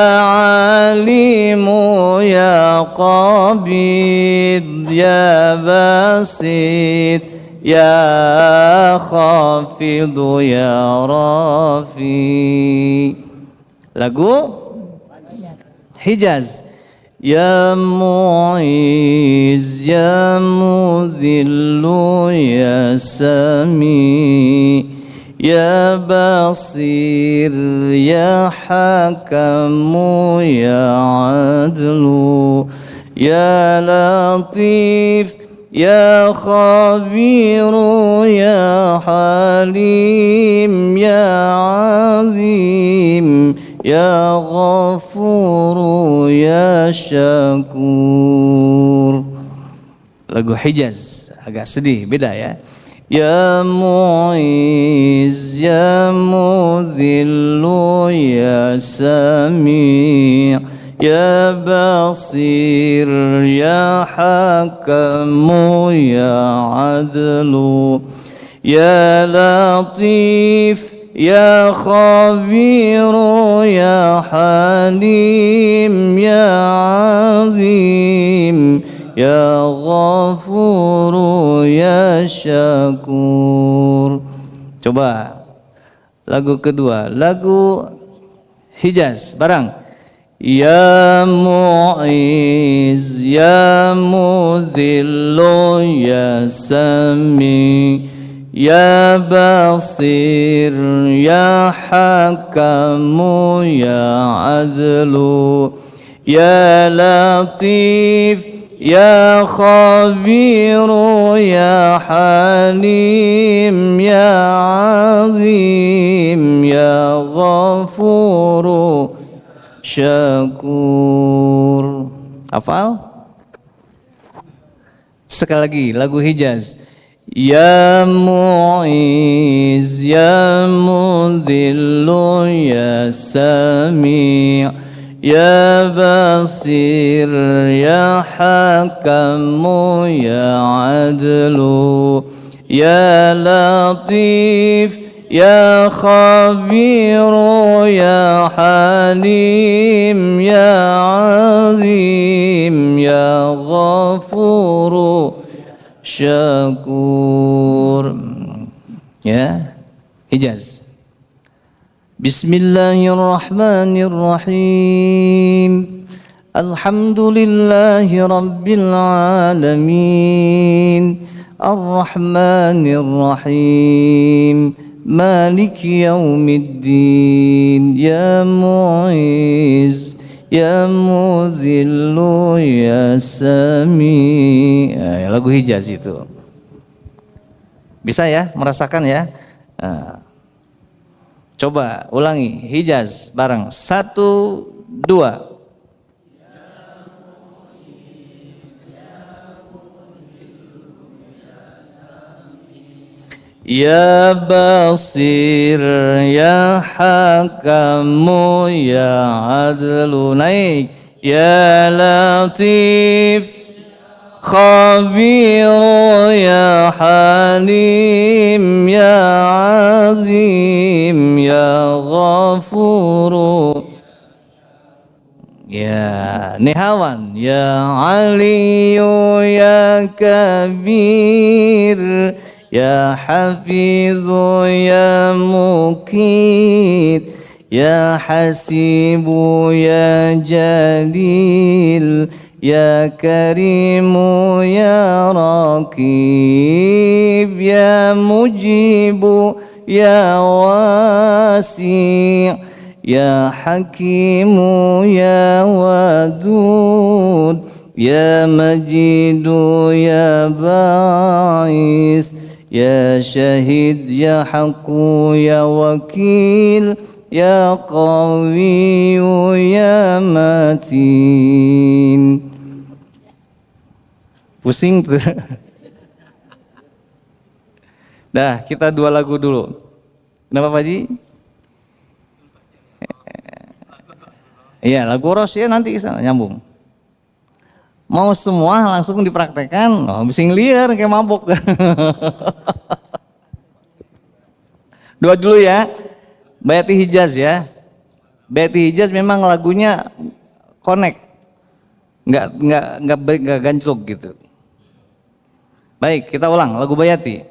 Alimu ya Qabid ya Basit ya Khafidu ya Rafi. Lagu Hijaz. Ya Mu'iz ya Mudhillu ya Sami ya Basir ya Hakamu ya Adlu ya Latif ya Khabiru ya Halim ya Azim ya Ghafuru ya Syakur. Lagu Hijaz agak sedih, beda ya. Ya Mu'iz ya Mudhillu ya Sami' ya Basir ya Hakamu ya Adlu ya Latif ya Khabiru ya Halim ya Azim ya Ghafuru ya Syakur. Coba lagu kedua, lagu Hijaz bareng. Ya Mu'iz ya Mudhillu ya Sami ya Basir ya Hakamu ya Adlu ya Latif ya Khabiru ya Halim ya Azim ya Ghafuru Syakur. Hafal? Sekali lagi lagu Hijaz. Ya Mu'iz ya Mudhillu ya Sami' ya Basir ya Hakamu ya Adlu ya Latif ya Khabiru ya Halim ya Azim ya Ghafuru Syakur. Ya, Hijaz. Bismillahirrahmanirrahim. Alhamdulillahi Rabbil Alamin. Ar-Rahmanir-Rahim. Maliki Yaumiddin. Ya Mu'iz ya Mudhillu ya Sami. Lagu Hijaz itu. Bisa ya, merasakan ya. Coba ulangi Hijaz bareng. 1, 2. Ya Basir ya Hakamu ya Adlu. Naik. Ya Latif Khabiru ya Halim ya Azim ya Ghafuru ya Nihawan. Ya Aliyu ya Kabir ya Hafidhu ya Mukit ya Hasibu ya Jalil ya Karimu ya Rakib ya Mujibu ya واسع يا حكيم يا ودود يا مجيد يا باعث يا شهيد يا حق يا وكيل يا قوي يا متين. Pusing tuh. Dah, kita 2 lagu dulu. Kenapa Pak Haji? Iya, lagu Ros ya nanti nyambung. Mau semua langsung dipraktekkan, bising liar kayak mabuk. 2 dulu ya. Bayati Hijaz ya. Bayati Hijaz memang lagunya connect. Enggak ganclok gitu. Baik, kita ulang lagu Bayati.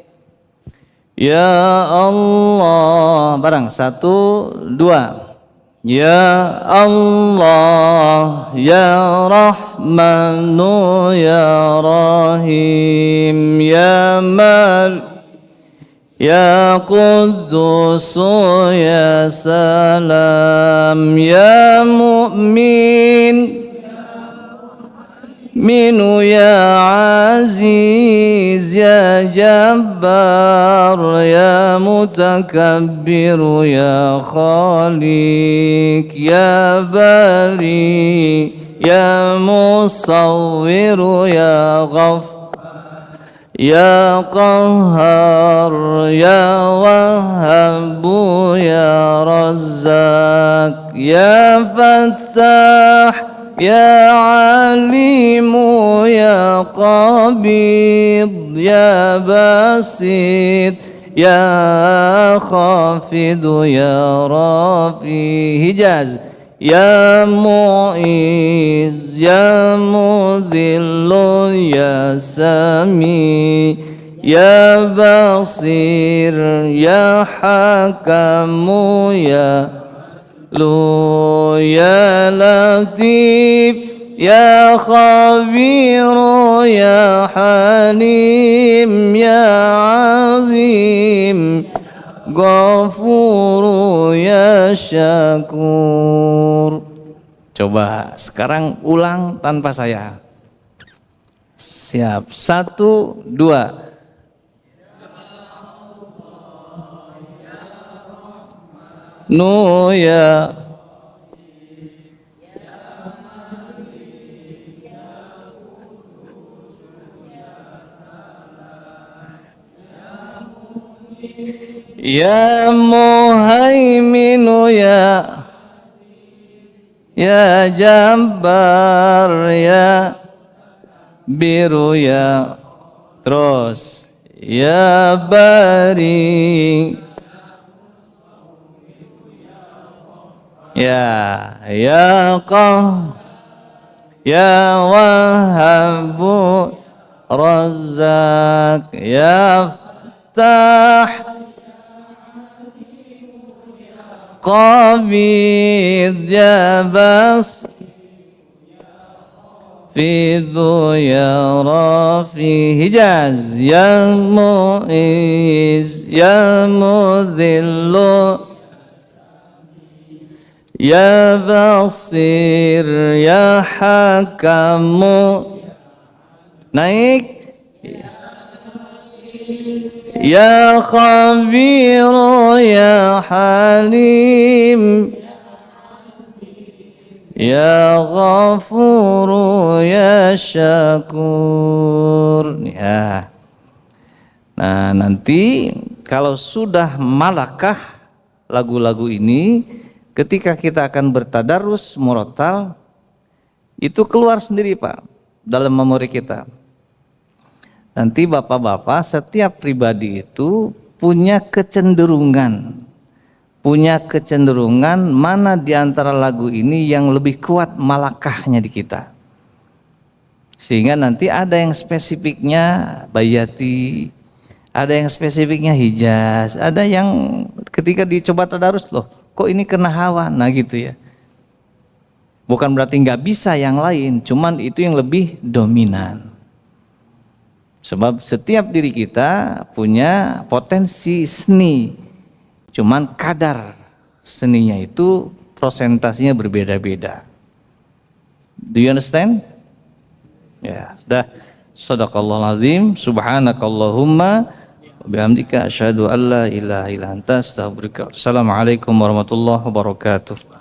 Ya Allah, bareng 1 2. Ya Allah, Ya Rahmanu, Ya Rahim, Ya Mal, Ya Quddus, Ya Salam, Ya Mu'min, Minu ya Aziz ya Jabbar ya Mutakabbir ya Khaliq ya Bari ya Musawwir ya Ghaffar ya Qahhar ya Wahhab ya Razzaq ya Fattah ya Alimu ya Qabid ya Basit ya Khafidu ya Rafi. Hijaz ya Mu'iz ya Mudhillu ya Sami ya Basir ya Hakamu ya Lu ya Latif ya Khabir ya Halim ya Azim Ghafur ya Syakur. Coba sekarang ulang tanpa saya. Siap. 1 2. Nu ya ya Muhaiminu ya Jabbar ya Biru ya terus ya Bari ya Qah ya Wahhabu Razzaq ya Fattah Qabid ya Bas Fidhu ya Rafi. Hijaz ya Mu'iz ya Mudhillu ya Basir ya Hakamu. Naik ya Khabir ya Halim ya Ghafur ya Syakur ya. Nah nanti kalau sudah malakah lagu-lagu ini, ketika kita akan bertadarus murattal, itu keluar sendiri Pak dalam memori kita. Nanti bapak-bapak setiap pribadi itu punya kecenderungan mana di antara lagu ini yang lebih kuat malakahnya di kita. Sehingga nanti ada yang spesifiknya Bayati, ada yang spesifiknya Hijaz, ada yang ketika dicoba tadarus loh, kok ini kena hawa, nah gitu ya. Bukan berarti nggak bisa yang lain, cuman itu yang lebih dominan. Sebab setiap diri kita punya potensi seni, cuman kadar seninya itu prosentasenya berbeda-beda. Do you understand? Ya, dah. Shadaqallahul azim, subhanakallahumma wa bihamdika asyhadu an la ilaha illa anta astaghfiruka. Assalamualaikum warahmatullahi wabarakatuh.